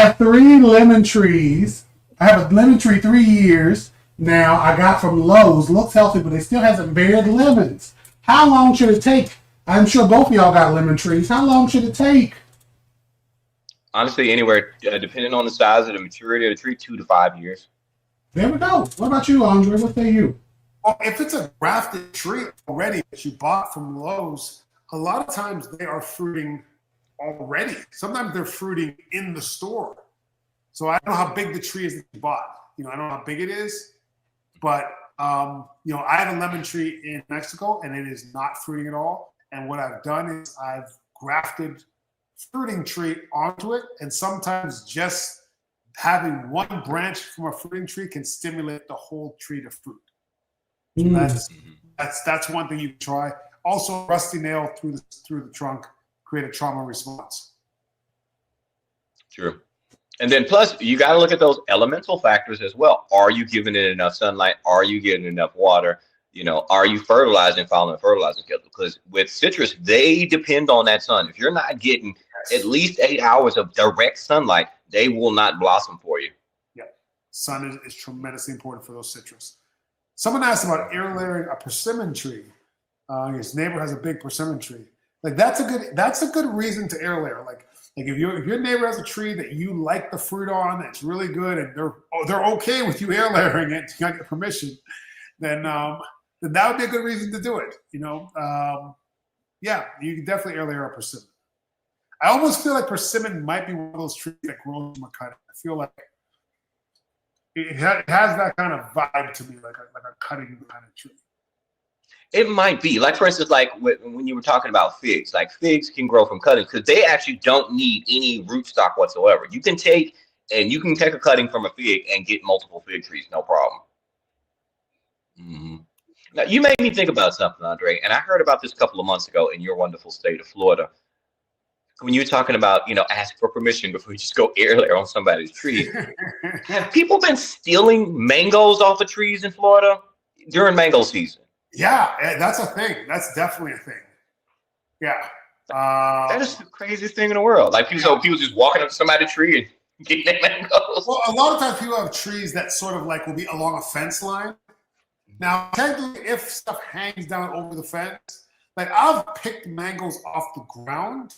have 3 lemon trees. I have a lemon tree 3 years now. I got from Lowe's. Looks healthy, but it still hasn't beared lemons. How long should it take? I'm sure both of y'all got lemon trees. How long should it take? Honestly, anywhere depending on the size of the maturity of the tree, 2 to 5 years. There we go. What about you, Andre? What say you? Well, if it's a grafted tree already that you bought from Lowe's, a lot of times they are fruiting already. Sometimes they're fruiting in the store. So I don't know how big the tree is that you bought. I don't know how big it is, but I have a lemon tree in Mexico and it is not fruiting at all. And what I've done is I've grafted fruiting tree onto it, and sometimes just having one branch from a fruiting tree can stimulate the whole tree to fruit. So that's one thing you can try. Also, rusty nail through the trunk create a trauma response. True. And then plus you got to look at those elemental factors as well. Are you giving it enough sunlight? Are you getting enough water? Are you fertilizing, following the fertilizing schedule? Because with citrus, they depend on that sun. If you're not getting at least 8 hours of direct sunlight, they will not blossom for you. Yeah, sun is tremendously important for those citrus. Someone asked about air layering a persimmon tree. His neighbor has a big persimmon tree. Like that's a good reason to air layer. Like if your neighbor has a tree that you like the fruit on, that's really good, and they're okay with you air layering it, you got your permission, then that would be a good reason to do it. Yeah, you can definitely air layer a persimmon. I almost feel like persimmon might be one of those trees that grows from a cutting. I feel like it has that kind of vibe to me, like a cutting kind of tree. It might be. Like, for instance, like when you were talking about figs, like figs can grow from cuttings because they actually don't need any rootstock whatsoever. You can take a cutting from a fig and get multiple fig trees, no problem. Mm-hmm. Now, you made me think about something, Andre, and I heard about this a couple of months ago in your wonderful state of Florida. When you were talking about, ask for permission before you just go air layer on somebody's tree. Have people been stealing mangoes off of trees in Florida during mango season? Yeah, that's a thing. That's definitely a thing. Yeah. That is the craziest thing in the world. Like people just walking up to somebody's tree and getting their mangoes. Well, a lot of times people have trees that sort of like will be along a fence line. Now, technically, if stuff hangs down over the fence, like I've picked mangoes off the ground